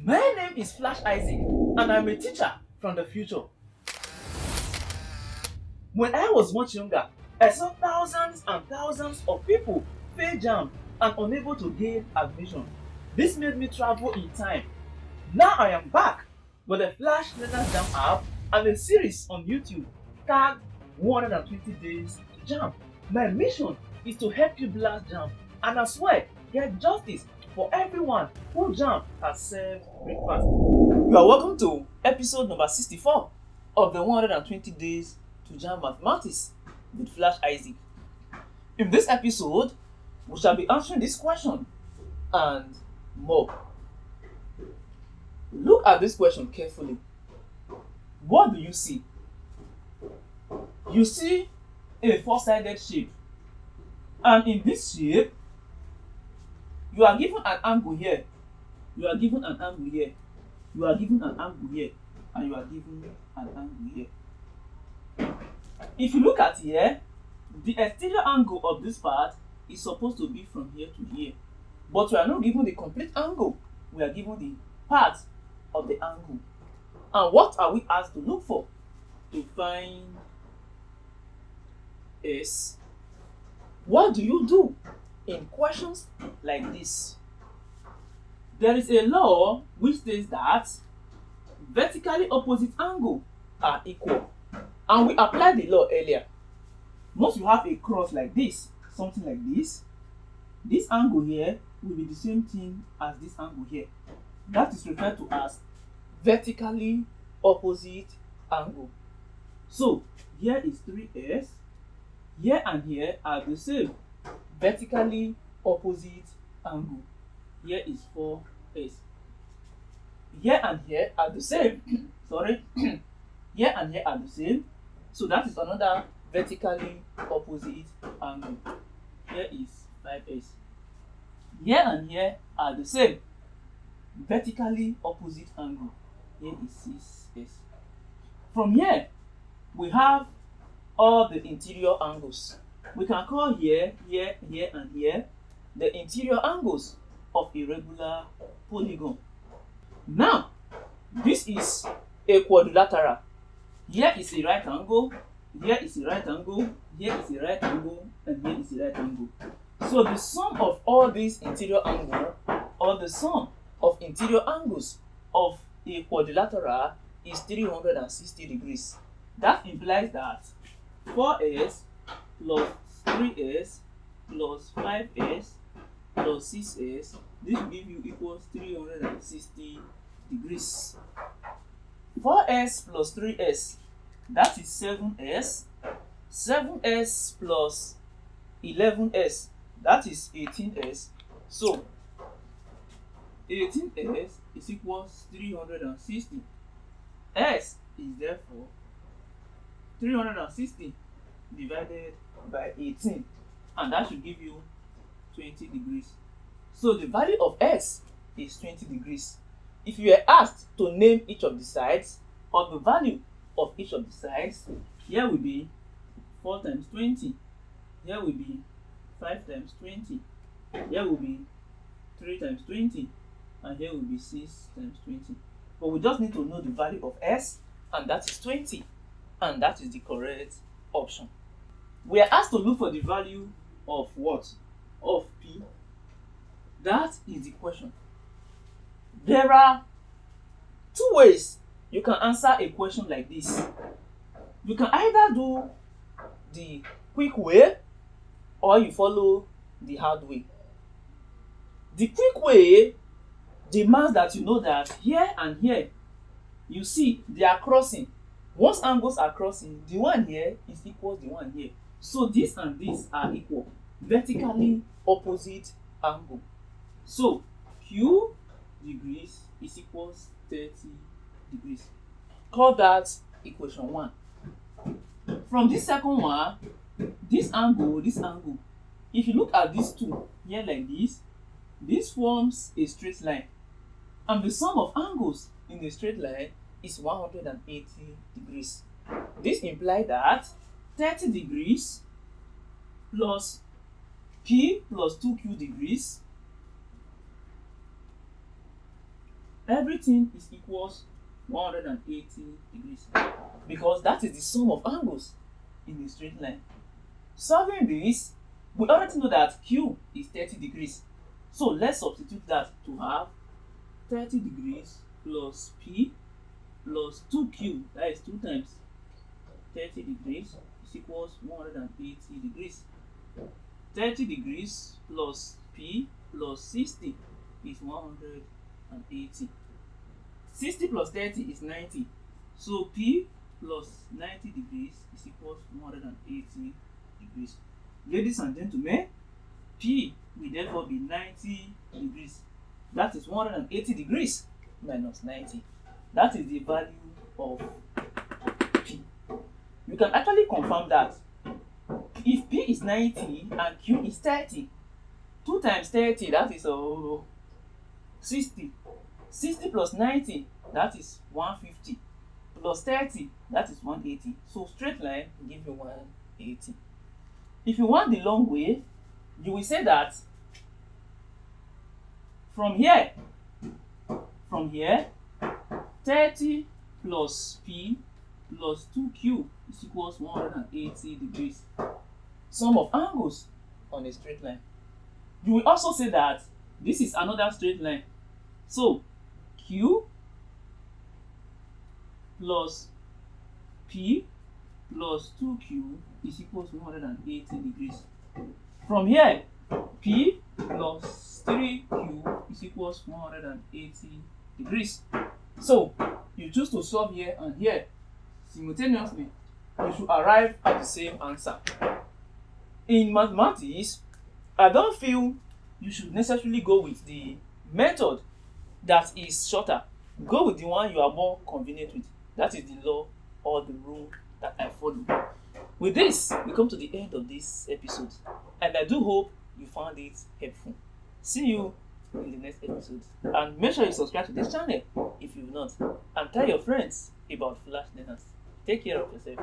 My name is Flash Isaac, and I'm a teacher from the future. When I was much younger, I saw thousands and thousands of people fail Jamb and unable to gain admission. This made me travel in time. Now I am back with the Flashlearners Jamb app and a series on YouTube tagged 120 Days to Jamb. My mission is to help you blast Jamb and as well get justice for everyone who Jamb has served breakfast. You are welcome to episode number 64 of the 120 Days to Jamb Mathematics with Flash Isaac. In this episode, we shall be answering this question and more. Look at this question carefully. What do you see? You see a four-sided shape, and in this shape, you are given an angle here, you are given an angle here, you are given an angle here, and you are given an angle here. If you look at here, the exterior angle of this part is supposed to be from here to here, but we are not given the complete angle, we are given the part of the angle. And what are we asked to look for to find S? What do you do in questions like this? There is a law which says that vertically opposite angles are equal, and we applied the law earlier. Once you have a cross like this, something like this angle here will be the same thing as this angle here. That is referred to as vertically opposite angle. So here is 3s, here and here are the same vertically opposite angle. Here is 4s. Here and here are the same. Sorry. Here and here are the same. So that is another vertically opposite angle. Here is 5s. Here and here are the same vertically opposite angle. Here is 6s. From here, we have all the interior angles. We can call here, here, here, and here the interior angles of a regular polygon. Now, this is a quadrilateral. Here is a right angle, here is a right angle, here is a right angle, and here is a right angle. So the sum of all these interior angles, or the sum of interior angles of a quadrilateral is 360 degrees. That implies that 4s plus 3s plus 5s plus 6s, this will give you equals 360 degrees. 4s plus 3s, that is 7s. 7s plus 11s, that is 18s. So 18s is equals 360. S is therefore 360 divided by 18, and that should give you 20 degrees. So the value of S is 20 degrees. If you were asked to name each of the sides or the value of each of the sides, here will be 4 times 20, here will be 5 times 20, here will be 3 times 20, and here will be 6 times 20. But we just need to know the value of S, and that is 20, and that is the correct option. We are asked to look for the value of what? Of P. That is the question. There are two ways you can answer a question like this. You can either do the quick way or you follow the hard way. The quick way demands that you know that here and here, you see they are crossing. Once angles are crossing, the one here is equal to the one here. So this and this are equal, vertically opposite angle. So Q degrees is equals 30 degrees. Call that equation 1. From this second one, this angle, if you look at these two here like this forms a straight line. And the sum of angles in a straight line is 180 degrees. This implies that 30 degrees plus P plus 2Q degrees everything is equals 180 degrees because that is the sum of angles in a straight line. Solving this, we already know that Q is 30 degrees. So let's substitute that to have 30 degrees plus P plus 2Q, that is 2 times 30 degrees is equals 180 degrees. 30 degrees plus P plus 60 is 180. 60 plus 30 is 90. So P plus 90 degrees is equals 180 degrees. Ladies and gentlemen, P will therefore be 90 degrees. That is 180 degrees minus 90. That is the value of P. You can actually confirm that if P is 90 and Q is 30, 2 times 30, that is 60. 60 plus 90, that is 150. Plus 30, that is 180. So straight line will give you 180. If you want the long way, you will say that from here, 30 plus P plus 2Q is equals 180 degrees. Sum of angles on a straight line. You will also say that this is another straight line. So Q plus P plus 2Q is equals 180 degrees. From here, P plus 3Q is equals 180 degrees. So you choose to solve here and here simultaneously. You should arrive at the same answer. In mathematics, I don't feel you should necessarily go with the method that is shorter. Go with the one you are more convenient with. That is the law or the rule that I follow. With this, we come to the end of this episode, and I do hope you found it helpful. See you in the next episode, and make sure you subscribe to this channel if you've not, and tell your friends about Flashlearners. Take care of yourself.